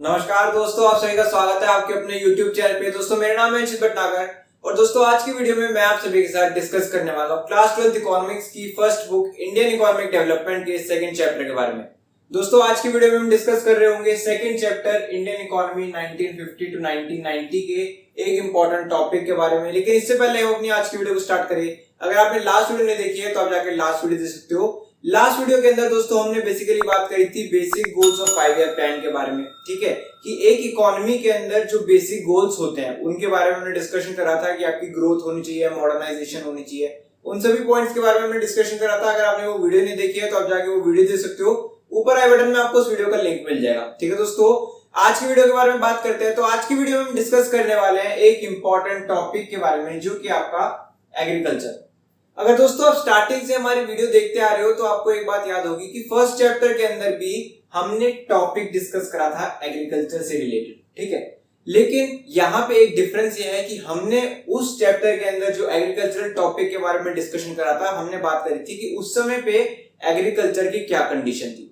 नमस्कार दोस्तों, आप सभी का स्वागत है आपके अपने YouTube चैनल पे। दोस्तों मेरा नाम है अंशित भटनागर और दोस्तों आज की वीडियो में मैं आप सभी के साथ डिस्कस करने वाला हूँ क्लास 12th इकोनॉमिक्स की first book Indian economic development के सेकंड चैप्टर के बारे में। दोस्तों आज की वीडियो में हम डिस्कस कर रहे होंगे second chapter Indian economy 1950 to 1990 के एक इंपॉर्टेंट टॉपिक के बारे में। लेकिन इससे पहले हम अपनी आज की वीडियो को स्टार्ट करें। अगर आपने लास्ट वीडियो नहीं देखी है तो आप जाकर लास्ट वीडियो देख सकते हो। लास्ट वीडियो के अंदर दोस्तों हमने बेसिकली बात करी थी basic goals of 5 year plan के बारे में। ठीक है कि एक इकोनॉमी के अंदर जो बेसिक गोल्स होते हैं उनके बारे में हमने डिस्कशन करा था कि आपकी ग्रोथ होनी चाहिए, मॉडर्नाइजेशन होनी चाहिए, उन सभी पॉइंट्स के बारे में हमने डिस्कशन करा था। अगर आपने वो वीडियो नहीं देखी है तो आप जाके वो वीडियो देख सकते हो, ऊपर आई बटन में आपको उस वीडियो का लिंक मिल जाएगा। ठीक है दोस्तों, आज की वीडियो के बारे में बात करते हैं। तो आज की वीडियो में हम डिस्कस करने वाले हैं एक इंपॉर्टेंट टॉपिक के बारे में जो कि आपका एग्रीकल्चर। अगर दोस्तों आप स्टार्टिंग से हमारी वीडियो देखते आ रहे हो तो आपको एक बात याद होगी कि फर्स्ट चैप्टर के अंदर भी हमने टॉपिक डिस्कस करा था एग्रीकल्चर से रिलेटेड। ठीक है, लेकिन यहाँ पे एक डिफरेंस ये है कि हमने उस चैप्टर के अंदर जो एग्रीकल्चरल टॉपिक के बारे में डिस्कशन करा था, हमने बात करी थी कि उस समय पे एग्रीकल्चर की क्या कंडीशन थी।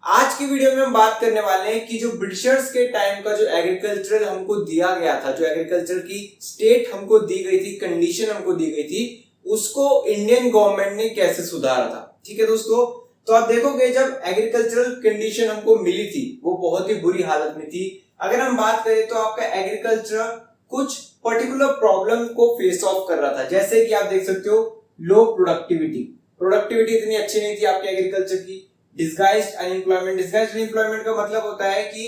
आज की वीडियो में हम बात करने वाले हैं कि जो ब्रिटिशर्स के टाइम का जो एग्रीकल्चरल हमको दिया गया था, जो एग्रीकल्चर की स्टेट हमको दी गई थी, कंडीशन हमको दी गई थी, उसको इंडियन गवर्नमेंट ने कैसे सुधारा था। ठीक है दोस्तों, तो आप देखोगे जब एग्रीकल्चरल कंडीशन हमको मिली थी वो बहुत ही बुरी हालत में थी। अगर हम बात करें तो आपका एग्रीकल्चर कुछ पर्टिकुलर प्रॉब्लम को फेस ऑफ कर रहा था। जैसे कि आप देख सकते हो लो प्रोडक्टिविटी इतनी अच्छी नहीं थी आपके एग्रीकल्चर की। डिस्गाइज्ड अनएम्प्लॉयमेंट का मतलब होता है कि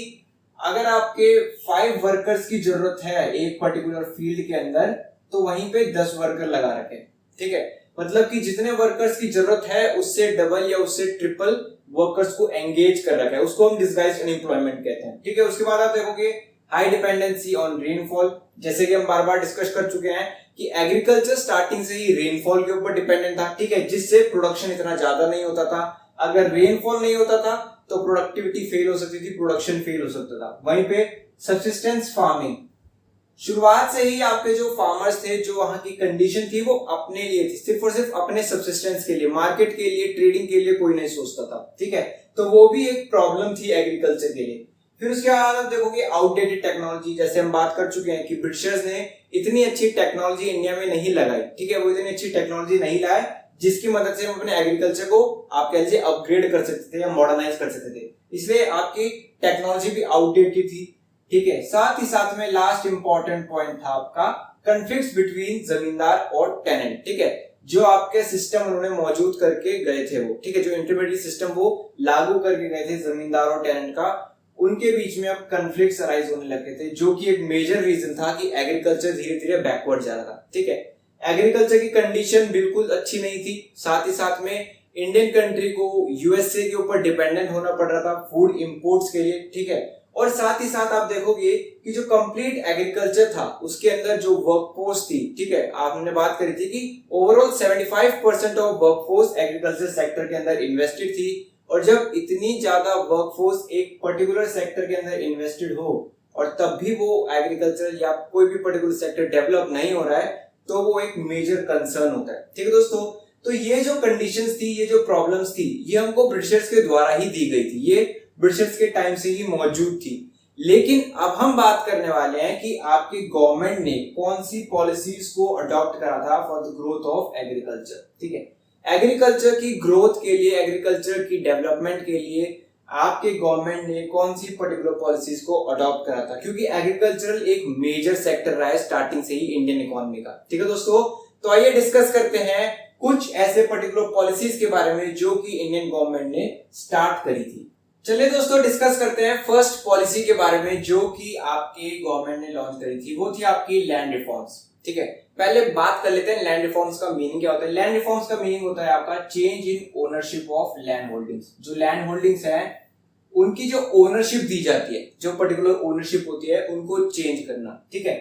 अगर आपके 5 वर्कर्स की जरूरत है एक पर्टिकुलर फील्ड के अंदर तो वहीं पे 10 वर्कर लगा रखे। ठीक है, मतलब कि जितने वर्कर्स की जरूरत है उससे डबल या उससे ट्रिपल वर्कर्स को एंगेज कर रखा है, उसको हम डिस्गाइज्ड अनएम्प्लॉयमेंट कहते हैं। ठीक है, उसके बाद आप देखोगे हाई डिपेंडेंसी ऑन रेनफॉल। जैसे कि हम बार बार डिस्कस कर चुके हैं कि एग्रीकल्चर स्टार्टिंग से ही रेनफॉल के ऊपर डिपेंडेंट था। ठीक है, जिससे प्रोडक्शन इतना ज्यादा नहीं होता था। अगर रेनफॉल नहीं होता था तो प्रोडक्टिविटी फेल हो सकती थी, प्रोडक्शन फेल हो सकता था। वहीं पे सब्सिस्टेंस फार्मिंग, शुरुआत से ही आपके जो फार्मर्स थे, जो वहां की कंडीशन थी वो अपने लिए थी, सिर्फ और सिर्फ अपने सब्सिस्टेंस के लिए, मार्केट के लिए, ट्रेडिंग के लिए कोई नहीं सोचता था। ठीक है, तो वो भी एक प्रॉब्लम थी एग्रीकल्चर के लिए। फिर उसके बाद आप देखोगे आउटडेटेड टेक्नोलॉजी। जैसे हम बात कर चुके हैं कि ब्रिटिशर्स ने इतनी अच्छी टेक्नोलॉजी इंडिया में नहीं लगाई। ठीक है, वो इतनी अच्छी टेक्नोलॉजी नहीं लाए जिसकी मदद से हम अपने एग्रीकल्चर को आप कह लीजिए अपग्रेड कर सकते थे या मॉडर्नाइज कर सकते थे, इसलिए आपकी टेक्नोलॉजी भी आउटडेटेड थी। ठीक है, साथ ही साथ में लास्ट इंपॉर्टेंट पॉइंट था आपका कॉन्फ्लिक्ट्स बिटवीन जमींदार और टेनेंट। ठीक है, जो आपके सिस्टम उन्होंने मौजूद करके गए थे वो, ठीक है, जो इंटरमीडिएट सिस्टम वो लागू करके गए थे जमींदार और टेनेंट का, उनके बीच में अब कॉन्फ्लिक्ट्स अराइज होने लगे थे, जो कि एक मेजर रीजन था कि एग्रीकल्चर धीरे धीरे बैकवर्ड जा रहा था। ठीक है, एग्रीकल्चर की कंडीशन बिल्कुल अच्छी नहीं थी। साथ ही साथ में इंडियन कंट्री को यूएसए के ऊपर डिपेंडेंट होना पड़ रहा था फूड इंपोर्ट्स के लिए। ठीक है, और साथ ही साथ आप देखोगे कि जो कंप्लीट एग्रीकल्चर था उसके अंदर जो वर्कफोर्स थी, ठीक है, आपने बात करी थी कि overall 75% of workforce agriculture sector के अंदर इन्वेस्टेड थी। और जब इतनी ज्यादा वर्कफोर्स एक पर्टिकुलर सेक्टर के अंदर इन्वेस्टेड हो और तब भी वो एग्रीकल्चर या कोई भी पर्टिकुलर सेक्टर डेवलप नहीं हो रहा है तो वो एक मेजर कंसर्न होता है। ठीक है दोस्तों, तो ये जो कंडीशंस थी, ये जो प्रॉब्लम्स थी, ये हमको ब्रिटिशर्स के द्वारा ही दी गई थी, ये ब्रिटिशर्स के टाइम से ही मौजूद थी। लेकिन अब हम बात करने वाले हैं कि आपकी गवर्नमेंट ने कौन सी पॉलिसीज को अडॉप्ट करा था for the growth of agriculture. ठीक है, एग्रीकल्चर की ग्रोथ के लिए, एग्रीकल्चर की डेवलपमेंट के लिए आपके गवर्नमेंट ने कौन सी पर्टिकुलर पॉलिसीज को अडॉप्ट करा था, क्योंकि एग्रीकल्चरल एक मेजर सेक्टर रहा है स्टार्टिंग से ही इंडियन इकोनॉमी का। ठीक है दोस्तों, तो आइए डिस्कस करते हैं कुछ ऐसे पर्टिकुलर पॉलिसीज के बारे में जो कि इंडियन गवर्नमेंट ने स्टार्ट करी थी। चलिए दोस्तों डिस्कस करते हैं फर्स्ट पॉलिसी के बारे में जो कि आपके गवर्नमेंट ने लॉन्च करी थी, वो थी आपकी लैंड रिफॉर्म्स। ठीक है, पहले बात कर लेते हैं लैंड रिफॉर्म्स का मीनिंग क्या होता है। लैंड रिफॉर्म्स का मीनिंग होता है आपका change in ownership of land holdings. जो लैंड होल्डिंग्स है उनकी जो ओनरशिप दी जाती है, जो पर्टिकुलर ओनरशिप होती है, उनको चेंज करना। ठीक है,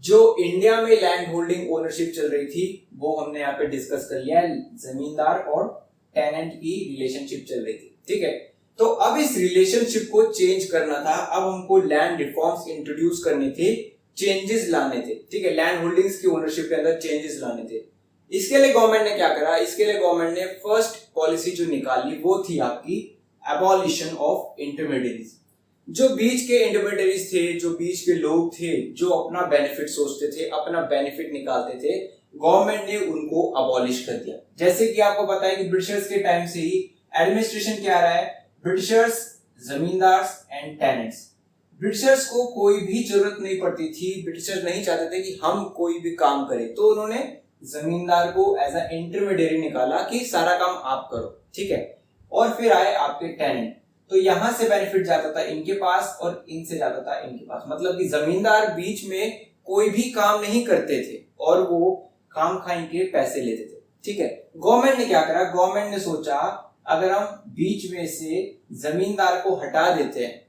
जो इंडिया में लैंड होल्डिंग ओनरशिप चल रही थी वो हमने यहाँ पे डिस्कस कर लिया है, जमींदार और टेनेंट की रिलेशनशिप चल रही थी। ठीक है, तो अब इस रिलेशनशिप को चेंज करना था, अब हमको लैंड रिफॉर्म्स इंट्रोड्यूस करने थे, चेंजेस लाने थे। ठीक है, लैंड होल्डिंग्स की ओनरशिप के अंदर चेंजेस लाने थे। इसके लिए गवर्नमेंट ने क्या करा, इसके लिए गवर्नमेंट ने फर्स्ट पॉलिसी जो निकाली वो थी आपकी एबॉलिशन ऑफ इंटरमीडिएरीज। जो बीच के इंटरमीडियरीज थे, जो बीच के लोग थे, जो अपना बेनिफिट सोचते थे, अपना बेनिफिट निकालते थे, गवर्नमेंट ने उनको अबॉलिश कर दिया। जैसे कि आपको पता है कि ब्रिटिशर्स के टाइम से ही एडमिनिस्ट्रेशन क्या रहा है, Britishers, zamindars and tenants. Britishers को कोई भी जरूरत नहीं पड़ती थी, ब्रिटिशर्स नहीं चाहते थे कि हम कोई भी काम करें, तो उन्होंने जमींदार को एज अ इंटरमीडियरी निकाला कि सारा काम आप करो, ठीक है। और फिर आए आपके टेनेंट, तो यहां से बेनिफिट जाता था इनके पास और इनसे जाता था इनके पास। मतलब कि जमींदार बीच में कोई भी काम नहीं करते थे और वो काम खाई के पैसे लेते थे, ठीक है। गवर्नमेंट ने क्या करा, गवर्नमेंट ने सोचा अगर हम बीच में से जमींदार को हटा देते हैं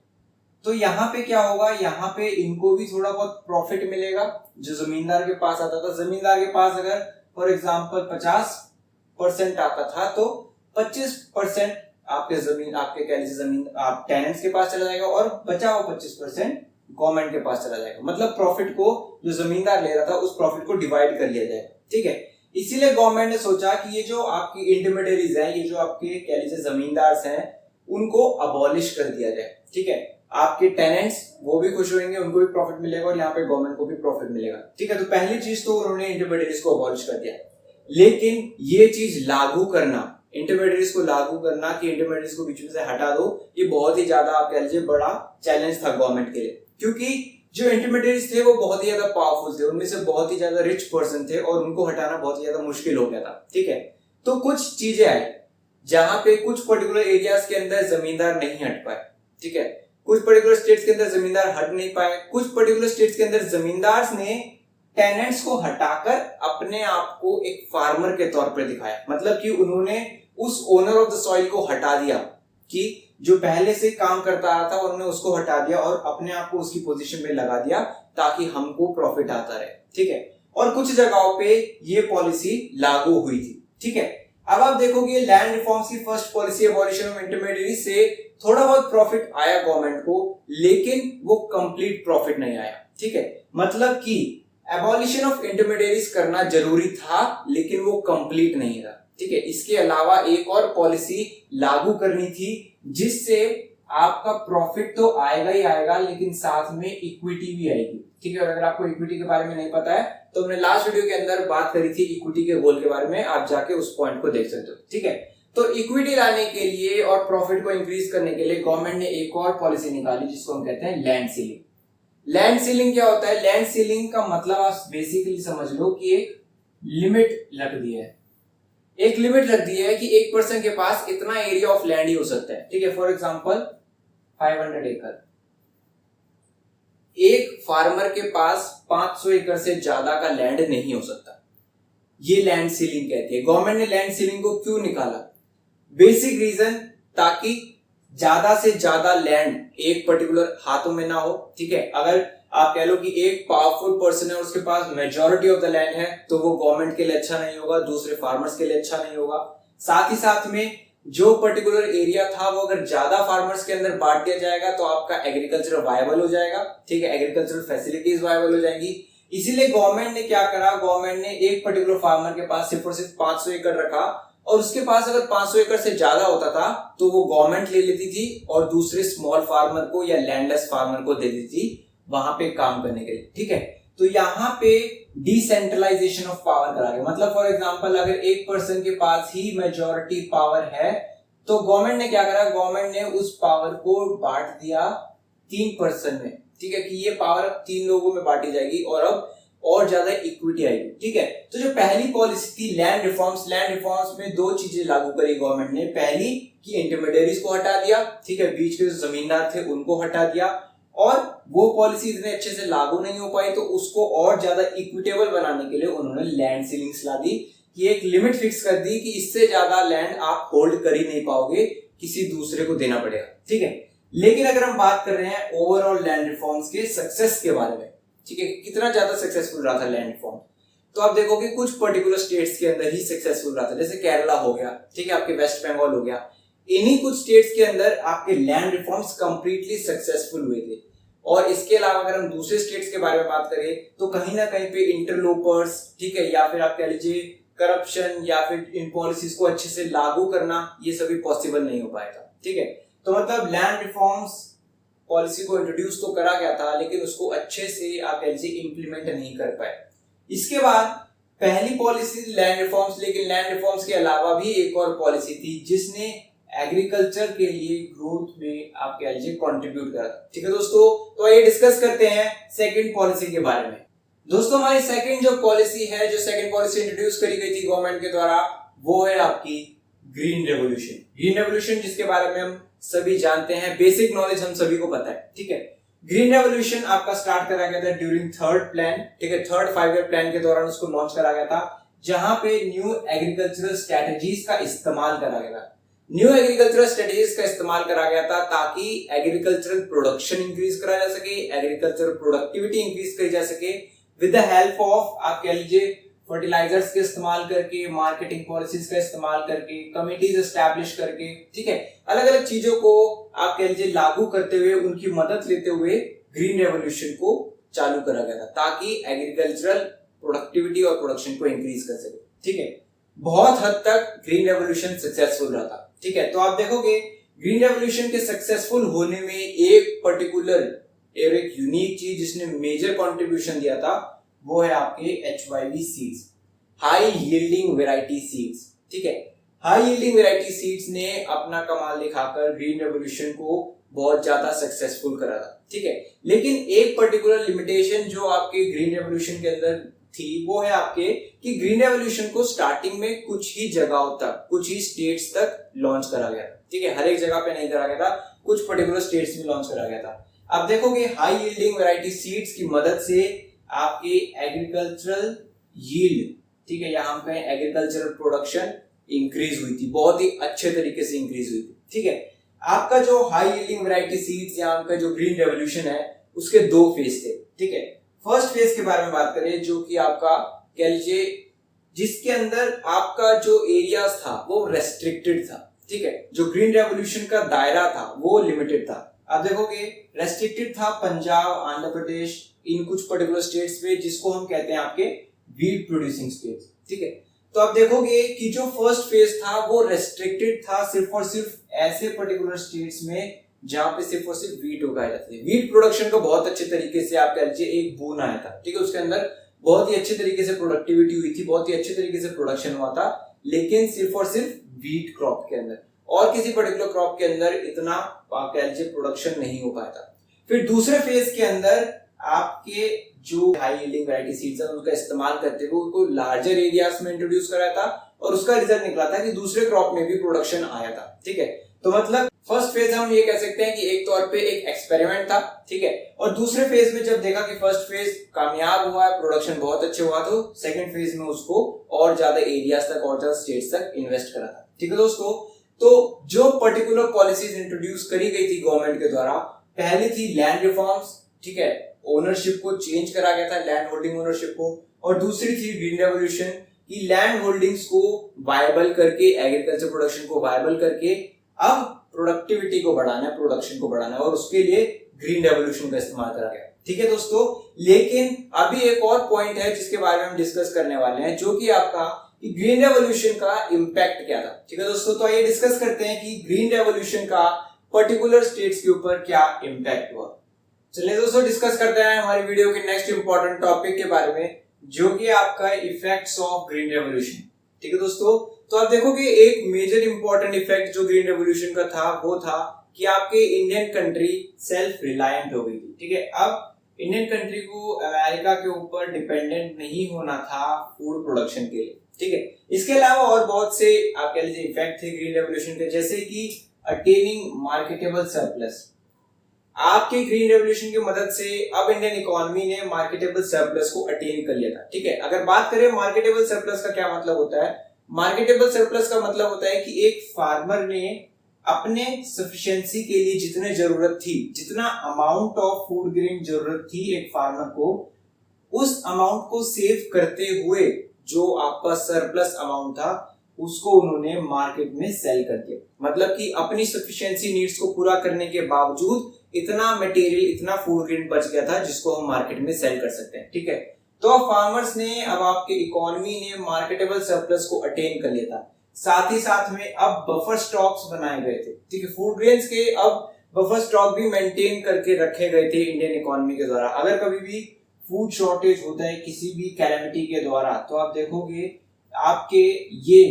तो यहाँ पे क्या होगा, यहाँ पे इनको भी थोड़ा बहुत प्रॉफिट मिलेगा। जो जमींदार के पास आता था, जमींदार के पास अगर फॉर एग्जांपल 50% आता था तो 25% आपके कह लीजिए जमीन आप टेनेंट्स के पास चला जाएगा और बचा हुआ 25% गवर्नमेंट के पास चला जाएगा। मतलब प्रॉफिट को जो जमींदार ले रहा था उस प्रॉफिट को डिवाइड कर लिया जाएगा, ठीक है। इसीलिए गवर्नमेंट ने सोचा कि ये जो आपकी इंटरमीडियरीज हैं, ये जो आपके कह लीजिए जमींदार हैं, उनको अबॉलिश कर दिया जाए, ठीक है। आपके टेनेंट्स वो भी खुश होंगे, उनको भी प्रॉफिट मिलेगा और यहाँ पे गवर्नमेंट को भी प्रॉफिट मिलेगा, ठीक है। तो पहली चीज तो उन्होंने इंटरमीडियरीज को अबॉलिश कर दिया, लेकिन ये चीज लागू करना, इंटरमीडियरीज को लागू करना कि इंटरमीडियरीज को बीच में से हटा दो, ये बहुत ही ज्यादा आप कह लीजिए बड़ा चैलेंज था गवर्नमेंट के लिए, क्योंकि जो इंटरमीडियरीज थे वो बहुत ही ज्यादा पावरफुल थे, उनमें से बहुत ही ज्यादा रिच पर्सन थे और उनको हटाना बहुत ही ज्यादा मुश्किल हो गया था, ठीक है। तो कुछ चीजें आई जहां पे कुछ पर्टिकुलर एरियाज के अंदर जमींदार नहीं हट पाए, ठीक है। कुछ पर्टिकुलर स्टेट्स के अंदर जमींदार हट नहीं पाए, कुछ पर्टिकुलर स्टेट्स के अंदर जमींदार ने टेनेंट्स को हटाकर अपने आप को एक फार्मर के तौर पर दिखाया। मतलब कि उन्होंने उस ओनर ऑफ द सॉइल को हटा दिया कि जो पहले से काम करता आ रहा था उन्होंने उसको हटा दिया और अपने आप को उसकी पोजीशन में लगा दिया ताकि हमको प्रॉफिट आता रहे, ठीक है। और कुछ जगहों पे ये पॉलिसी लागू हुई थी, ठीक है। अब आप देखोगे लैंड रिफॉर्म्स की first policy abolition of intermediary से थोड़ा बहुत प्रॉफिट आया गवर्नमेंट को, लेकिन वो कंप्लीट प्रॉफिट नहीं आया, ठीक है। मतलब कि एबॉलिशन ऑफ इंटरमीडियरीज करना जरूरी था लेकिन वो कंप्लीट नहीं था, ठीक है। इसके अलावा एक और पॉलिसी लागू करनी थी जिससे आपका प्रॉफिट तो आएगा ही आएगा लेकिन साथ में इक्विटी भी आएगी, ठीक है। और अगर आपको इक्विटी के बारे में नहीं पता है तो हमने लास्ट वीडियो के अंदर बात करी थी इक्विटी के गोल के बारे में, आप जाके उस पॉइंट को देख सकते हो, ठीक है। तो इक्विटी लाने के लिए और प्रॉफिट को इंक्रीज करने के लिए गवर्नमेंट ने एक और पॉलिसी निकाली जिसको हम कहते हैं लैंड सीलिंग। लैंड सीलिंग क्या होता है? लैंड सीलिंग का मतलब आप बेसिकली समझ लो कि एक लिमिट रख दी है, एक लिमिट रख दी है कि एक पर्सन के पास इतना एरिया ऑफ लैंड ही हो सकता है, ठीक है। फॉर एग्जांपल 500 एकड़, एक फार्मर के पास 500 एकड़ से ज्यादा का लैंड नहीं हो सकता, ये लैंड सीलिंग कहती है। गवर्नमेंट ने लैंड सीलिंग को क्यों निकाला? बेसिक रीजन, ताकि ज्यादा से ज्यादा लैंड एक पर्टिकुलर हाथों में ना हो, ठीक है। अगर आप कह लो कि एक पावरफुल पर्सन है उसके पास मेजॉरिटी ऑफ द लैंड है तो वो गवर्नमेंट के लिए अच्छा नहीं होगा, दूसरे फार्मर्स के लिए अच्छा नहीं होगा। साथ ही साथ में जो पर्टिकुलर एरिया था वो अगर ज्यादा फार्मर्स के अंदर बांट दिया जाएगा तो आपका एग्रीकल्चर वायबल हो जाएगा, ठीक है, एग्रीकल्चरल फैसिलिटीज वायबल हो जाएंगी। इसीलिए गवर्नमेंट ने क्या करा, गवर्नमेंट ने एक पर्टिकुलर फार्मर के पास सिर्फ और सिर्फ 500 एकड़ रखा और उसके पास अगर 500 एकड़ से ज्यादा होता था तो वो गवर्नमेंट ले लेती थी और दूसरे स्मॉल फार्मर को या लैंडलेस फार्मर को दे देती थी वहां पे काम करने के लिए, ठीक है। तो यहाँ पे डिसेंट्रलाइजेशन ऑफ पावर करा गया। मतलब फॉर एग्जांपल अगर एक पर्सन के पास ही मेजॉरिटी पावर है तो गवर्नमेंट ने क्या करा, गवर्नमेंट ने उस पावर को बांट दिया 3 पर्सन में, ठीक है, कि ये पावर 3 लोगों में बांटी जाएगी और अब और ज्यादा इक्विटी आएगी, ठीक है। तो जो पहली पॉलिसी थी लैंड रिफॉर्म्स में 2 चीजें लागू करी गवर्नमेंट ने। पहली कि इंटरमीडियरीज को हटा दिया, ठीक है, बीच के जो जमींदार थे उनको हटा दिया, और वो पॉलिसी इतने अच्छे से लागू नहीं हो पाई तो उसको और ज्यादा इक्विटेबल बनाने के लिए उन्होंने लैंड सीलिंग्स ला दी कि एक लिमिट फिक्स कर दी कि इससे ज्यादा लैंड आप होल्ड कर ही नहीं पाओगे, किसी दूसरे को देना पड़ेगा, ठीक है। लेकिन अगर हम बात कर रहे हैं ओवरऑल लैंड रिफॉर्म्स के सक्सेस के बारे में, ठीक है, कितना ज्यादा सक्सेसफुल रहा था लैंड रिफॉर्म, तो आप देखोगे कुछ पर्टिकुलर स्टेट्स के अंदर ही सक्सेसफुल रहा था। जैसे केरला हो गया, ठीक है, आपके वेस्ट बंगाल हो गया, इन्हीं कुछ स्टेट्स के अंदर आपके लैंड रिफॉर्म्स कंप्लीटली सक्सेसफुल हुए थे। और इसके अलावा अगर हम दूसरे स्टेट्स के बारे में बात करें तो कहीं ना कहीं पे इंटरलोपर्स, ठीक है, या फिर आप कह लीजिए करप्शन या फिर इन पॉलिसीज को अच्छे से लागू करना, ये सभी पॉसिबल नहीं हो पाया था, ठीक है। तो मतलब लैंड रिफॉर्म्स पॉलिसी को इंट्रोड्यूस तो करा गया था, लेकिन उसको अच्छे से आप कह लीजिए इम्प्लीमेंट नहीं कर पाए। इसके बाद पहली पॉलिसी लैंड रिफॉर्म्स, लेकिन लैंड रिफॉर्म्स के अलावा भी एक और पॉलिसी थी जिसने एग्रीकल्चर के लिए ग्रोथ में आप कह लीजिए कंट्रीब्यूट करा। ठीक है दोस्तों, तो आइए डिस्कस करते हैं सेकंड पॉलिसी के बारे में। दोस्तों हमारी सेकंड जो पॉलिसी है, जो सेकंड पॉलिसी इंट्रोड्यूस करी गई थी गवर्नमेंट के द्वारा, वो है आपकी ग्रीन रेवोल्यूशन। ग्रीन रेवोल्यूशन जिसके बारे में हम सभी जानते हैं, बेसिक नॉलेज हम सभी को पता है। ठीक है, ग्रीन रेवोल्यूशन आपका स्टार्ट करा गया था ड्यूरिंग थर्ड प्लान। ठीक है, थर्ड 5 ईयर प्लान के दौरान उसको लॉन्च करा गया था, जहां पे न्यू एग्रीकल्चरल स्ट्रेटजीज का इस्तेमाल करा गया था। न्यू एग्रीकल्चरल स्ट्रेटजीज का इस्तेमाल करा गया था ताकि एग्रीकल्चरल प्रोडक्शन इंक्रीज करा जा सके, एग्रीकल्चरल प्रोडक्टिविटी इंक्रीज करी जा सके विद द हेल्प ऑफ आप कह लीजिए फर्टिलाइजर्स के इस्तेमाल करके, मार्केटिंग पॉलिसीज का इस्तेमाल करके, कमिटीज एस्टैब्लिश करके। ठीक है, अलग अलग चीजों को आप कह लीजिए लागू करते हुए, उनकी मदद लेते हुए ग्रीन रेवोल्यूशन को चालू करा गया था ताकि एग्रीकल्चरल प्रोडक्टिविटी और प्रोडक्शन को इंक्रीज कर सके। ठीक है, बहुत हद तक ग्रीन रेवोल्यूशन सक्सेसफुल रहा था। ठीक है, तो आप देखोगे ग्रीन रेवोल्यूशन के सक्सेसफुल होने में एक पर्टिकुलर और एक यूनिक चीज जिसने मेजर कंट्रीब्यूशन दिया था, वो है आपके HYV seeds, high yielding variety seeds. ठीक है, हाई यील्डिंग वैरायटी सीड्स ने अपना कमाल दिखाकर ग्रीन रेवोल्यूशन को बहुत ज्यादा सक्सेसफुल करा था। ठीक है, लेकिन एक पर्टिकुलर लिमिटेशन जो आपके ग्रीन रेवोल्यूशन के अंदर थी, वो है आपके कि ग्रीन रेवोल्यूशन को स्टार्टिंग में कुछ ही जगहों तक, कुछ ही स्टेट्स तक लॉन्च करा गया। ठीक है, हर एक जगह पे नहीं करा गया था, कुछ पर्टिकुलर स्टेट्स में लॉन्च करा गया था। आप देखोगे हाई यील्डिंग वैरायटी सीड्स की मदद से आपके एग्रीकल्चरल यील्ड, ठीक है, या हम कहें एग्रीकल्चरल प्रोडक्शन इंक्रीज हुई थी, बहुत ही अच्छे तरीके से इंक्रीज हुई थी। ठीक है, आपका जो हाई यील्डिंग वैरायटी सीड्स या आपका जो ग्रीन रेवोल्यूशन है, उसके 2 फेज थे। ठीक है, फर्स्ट फेज के बारे में बात करें, जो कि आपका कह लीजिए जिसके अंदर आपका जो एरियाज था वो रेस्ट्रिक्टेड था। ठीक है, जो ग्रीन रेवोल्यूशन का दायरा था वो लिमिटेड था। आप देखोगे रेस्ट्रिक्टेड था पंजाब, आंध्र प्रदेश, इन कुछ पर्टिकुलर स्टेट्स में, जिसको हम कहते हैं आपके वीट प्रोड्यूसिंग स्टेट्स। ठीक है, तो आप देखोगे कि जो फर्स्ट फेज था वो रेस्ट्रिक्टेड था सिर्फ और सिर्फ ऐसे पर्टिकुलर स्टेट्स में जहां पे सिर्फ और सिर्फ वीट उगाए जाते थे। वीट प्रोडक्शन को बहुत अच्छे तरीके से आप कह लीजिए एक बून आया था। ठीक है, उसके अंदर बहुत ही अच्छे तरीके से प्रोडक्टिविटी हुई थी, बहुत ही अच्छे तरीके से प्रोडक्शन हुआ था, लेकिन सिर्फ और सिर्फ वीट क्रॉप के अंदर, और किसी पर्टिकुलर क्रॉप के अंदर इतना आप कह लीजिए प्रोडक्शन नहीं हो पाया था। फिर दूसरे फेज के अंदर आपके जो हाई यील्डिंग वैरायटी सीड्स है उनका इस्तेमाल करते हुए उनको लार्जर एरियाज में इंट्रोड्यूस कराया था, और उसका रिजल्ट निकला था कि दूसरे क्रॉप में भी प्रोडक्शन आया था। ठीक है, तो मतलब फर्स्ट फेज हम ये कह सकते हैं कि एक तौर पे एक एक्सपेरिमेंट था। ठीक है, और दूसरे फेज में जब देखा कि फर्स्ट फेज कामयाब हुआ है, प्रोडक्शन बहुत अच्छे हुआ, तो सेकंड फेज में उसको और ज्यादा एरियाज तक और ज्यादा स्टेट्स तक इन्वेस्ट करा था। ठीक है दोस्तों, तो जो पर्टिकुलर पॉलिसीज इंट्रोड्यूस करी गई थी गवर्नमेंट के द्वारा, पहली थी लैंड रिफॉर्म्स। ठीक है, ओनरशिप को चेंज करा गया था, लैंड होल्डिंग ओनरशिप को, और दूसरी थी ग्रीन रेवोल्यूशन की लैंड होल्डिंग्स को वायबल करके, एग्रीकल्चर प्रोडक्शन को वायबल करके अब प्रोडक्टिविटी को बढ़ाना है, प्रोडक्शन को बढ़ाना है, और उसके लिए ग्रीन रेवोल्यूशन का इस्तेमाल करा गया। ठीक है दोस्तों, लेकिन अभी एक और पॉइंट है जिसके बारे में हम डिस्कस करने वाले हैं, जो कि आपका कि ग्रीन रेवोल्यूशन का इंपैक्ट क्या था। ठीक है दोस्तों, तो आइए डिस्कस करते हैं कि ग्रीन रेवोल्यूशन का पर्टिकुलर स्टेट्स के ऊपर क्या इंपैक्ट हुआ। चलिए दोस्तों डिस्कस करते हैं हमारी वीडियो के नेक्स्ट इंपॉर्टेंट टॉपिक के बारे में, जो कि आपका इफेक्ट्स ऑफ ग्रीन रेवोल्यूशन। ठीक है दोस्तों, तो आप देखोगे एक मेजर इंपॉर्टेंट इफेक्ट जो ग्रीन रेवोल्यूशन का था, वो था कि आपके इंडियन कंट्री सेल्फ रिलायंट हो गई थी। ठीक है, अब इंडियन कंट्री को अमेरिका के ऊपर डिपेंडेंट नहीं होना था फूड प्रोडक्शन के लिए। ठीक है, इसके अलावा और बहुत से आप कह लीजिए इफेक्ट थे ग्रीन रेवोल्यूशन के, जैसे कि अटेनिंग मार्केटेबल सरप्लस। आपके ग्रीन रेवोल्यूशन की मदद से अब इंडियन इकोनॉमी ने मार्केटेबल सरप्लस को अटेन कर लिया था। ठीक है, अगर बात करें मार्केटेबल सरप्लस का क्या मतलब होता है, मार्केटेबल सरप्लस का मतलब होता है कि एक फार्मर ने अपने सफिशिएंसी के लिए जितने जरूरत थी, जितना अमाउंट ऑफ फूड ग्रेन जरूरत थी एक फार्मर को, उस अमाउंट को सेव करते हुए जो आपका सरप्लस अमाउंट था उसको उन्होंने मार्केट में सेल कर दिया। मतलब कि अपनी सफिशिएंसी नीड्स को पूरा करने के बावजूद इतना मटेरियल, इतना फूड ग्रेन बच गया था जिसको हम मार्केट में सेल कर सकते हैं। ठीक है, तो अब फार्मर्स ने, अब आपके इकोनॉमी ने मार्केटेबल सरप्लस को अटेन कर लिया था। साथ ही साथ में अब बफर स्टॉक्स बनाए गए थे। ठीक है, फूड ग्रेन्स के अब बफर स्टॉक भी मेंटेन करके रखे गए थे इंडियन इकोनॉमी के द्वारा। अगर कभी भी फूड शॉर्टेज होता है किसी भी कैलेमिटी के द्वारा, तो आप देखोगे आपके ये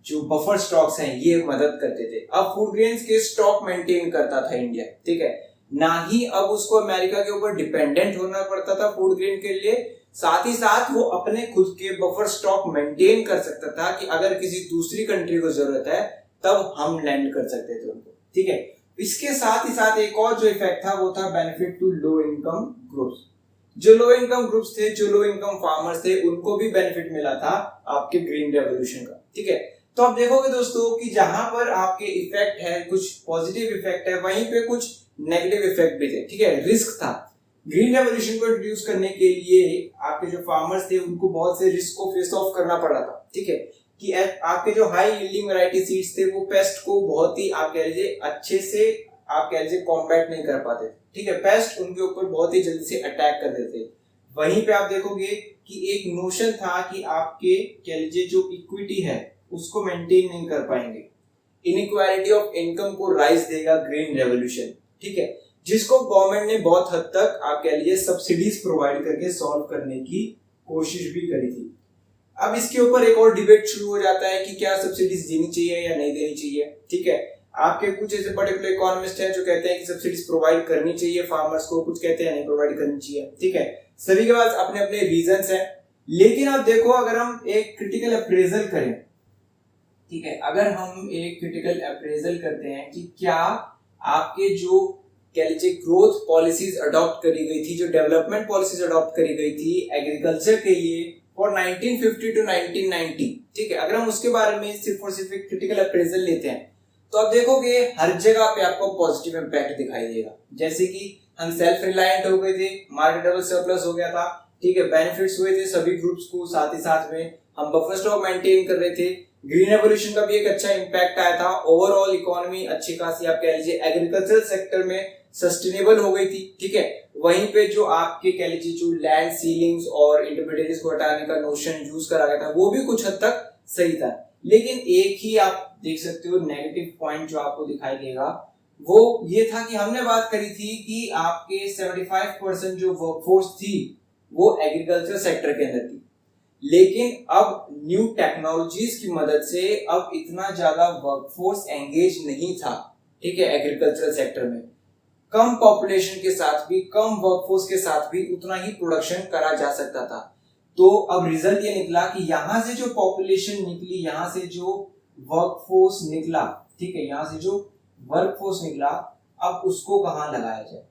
जो बफर स्टॉक्स हैं ये मदद करते थे। अब फूड ग्रेन्स के स्टॉक मेंटेन करता था इंडिया, ठीक है, ना ही अब उसको अमेरिका के ऊपर डिपेंडेंट होना पड़ता था फूड ग्रेन के लिए। साथ ही साथ वो अपने खुद के बफर स्टॉक मेंटेन कर सकता था कि अगर किसी दूसरी कंट्री को जरूरत है तब हम लैंड कर सकते थे उनको, ठीक है। इसके साथ ही साथ एक और जो इफेक्ट था वो था benefit to low income groups. जो लो इनकम ग्रुप्स थे, जो लो इनकम फार्मर्स थे, उनको भी बेनिफिट मिला था आपके ग्रीन रेवोल्यूशन का, ठीक है। तो आप देखोगे दोस्तों कि जहां पर आपके इफेक्ट है, कुछ पॉजिटिव इफेक्ट है, वहीं पे कुछ नेगेटिव इफेक्ट भी थे, ठीक है। रिस्क था, ग्रीन रेवोल्यूशन को इंट्रोड्यूस करने के लिए आपके जो फार्मर्स थे उनको बहुत से रिस्क को फेस ऑफ करना पड़ा था, ठीक है, कि आपके जो हाई यील्डिंग वैरायटी सीड्स थे वो पेस्ट को बहुत ही आप कह लीजिए अच्छे से आप कह लीजिए कॉम्बैट नहीं कर पाते थे, ठीक है। पेस्ट उनके ऊपर बहुत ही जल्दी से अटैक कर देते थे। वहीं पे आप देखोगे कि एक नोशन था कि आपके कह लीजिए जो इक्विटी है उसको मेंटेन नहीं कर पाएंगे, इनइक्वालिटी ऑफ इनकम को राइज देगा ग्रीन रेवोल्यूशन, ठीक है, जिसको गवर्नमेंट ने बहुत हद तक आप कह लीजिए सब्सिडीज प्रोवाइड करके सॉल्व करने की कोशिश भी करी थी। अब इसके ऊपर एक और डिबेट शुरू हो जाता है कि क्या सब्सिडीज देनी चाहिए या नहीं देनी चाहिए, ठीक है। आपके कुछ ऐसे पर्टिकुलर इकोनॉमिस्ट हैं जो कहते हैं कि सब्सिडीज प्रोवाइड करनी चाहिए फार्मर्स को, कुछ कहते हैं नहीं प्रोवाइड करनी चाहिए, ठीक है। सभी के पास अपने अपने रीजंस हैं। लेकिन आप देखो अगर हम एक क्रिटिकल अप्रेजल करें, ठीक है, अगर हम एक क्रिटिकल अप्रेजल करते हैं कि क्या आपके जो कह लीजिए ग्रोथ पॉलिसीज अडॉप्ट करी गई थी, जो डेवलपमेंट पॉलिसीज अडॉप्ट करी गई थी एग्रीकल्चर के लिए और 1950 टू 1990, ठीक है, अगर हम उसके बारे में सिर्फ और सिर्फ एक क्रिटिकल अप्रेजल लेते हैं तो आप देखोगे हर जगह पे आपको पॉजिटिव इंपैक्ट दिखाई देगा। जैसे कि हम सेल्फ रिलायंट हो गए थे, मार्केटेबल सरप्लस हो गया था, ठीक है, बेनिफिट्स हुए थे सभी ग्रुप्स को, साथ ही साथ में हम बफर स्टॉक मेंटेन कर रहे थे, ग्रीन रेवोल्यूशन का भी एक अच्छा इंपैक्ट आया था, ओवरऑल इकोनॉमी अच्छी खासी आप कह लीजिए एग्रीकल्चर सेक्टर में सस्टेनेबल हो गई थी, ठीक है। वहीं पे जो आपके कह लीजिए जो लैंड सीलिंग्स और इंटरप्रिटेशंस को हटाने का नोशन यूज करा गया था वो भी कुछ हद तक सही था। लेकिन एक ही आप देख सकते हो नेगेटिव पॉइंट जो आपको दिखाई देगा वो ये था कि हमने बात करी थी कि आपके 75% जो वर्कफोर्स थी वो एग्रीकल्चर सेक्टर के अंदर थी, लेकिन अब न्यू टेक्नोलॉजीज की मदद से अब इतना ज्यादा वर्कफोर्स एंगेज नहीं था, ठीक है, एग्रीकल्चरल सेक्टर में कम पॉपुलेशन के साथ भी, कम वर्कफोर्स के साथ भी उतना ही प्रोडक्शन करा जा सकता था। तो अब रिजल्ट ये निकला कि यहां से जो पॉपुलेशन निकली, यहां से जो वर्कफोर्स निकला, ठीक है, यहां से जो वर्कफोर्स निकला अब उसको कहां लगाया जाए,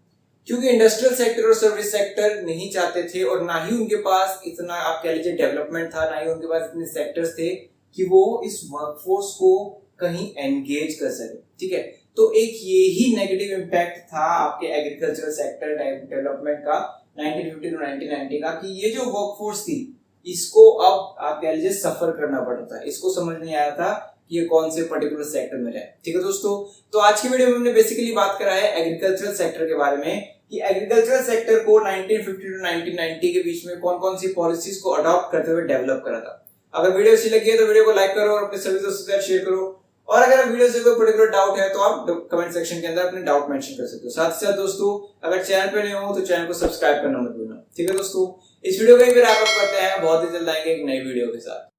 क्योंकि इंडस्ट्रियल सेक्टर और सर्विस सेक्टर नहीं चाहते थे और ना ही उनके पास इतना आप कह लीजिए डेवलपमेंट था, ना ही उनके पास इतने सेक्टर्स थे कि वो इस वर्कफोर्स को कहीं एंगेज कर सके, ठीक है। तो एक ये ही नेगेटिव इम्पैक्ट था आपके एग्रीकल्चरल सेक्टर डेवलपमेंट का 1950 टू 1990 का, कि ये जो वर्कफोर्स थी इसको अब आप कह लीजिए सफर करना पड़ता था, इसको समझ नहीं आया था कि ये कौन से पर्टिकुलर सेक्टर में रहे, ठीक है दोस्तों। तो आज की वीडियो में हमने बेसिकली बात करा है एग्रीकल्चरल सेक्टर के बारे में कि एग्रीकल्चरल सेक्टर को 1950 टू 1990 के बीच में कौन कौन सी पॉलिसीज को अडॉप्ट करते हुए डेवलप करा था। अगर वीडियो अच्छी लगी है तो वीडियो को लाइक करो और अपने सभी दोस्तों के साथ शेयर करो, और अगर वीडियो से कोई पर्टिकुलर डाउट है तो आप कमेंट सेक्शन के अंदर अपने डाउट मेंशन कर सकते हो। साथ ही साथ दोस्तों अगर चैनल पे नए हो तो चैनल को सब्सक्राइब करना मत भूलना, ठीक है दोस्तों। इस वीडियो को भी रैप अप करते हैं, बहुत ही जल्द आएंगे एक नई वीडियो के साथ।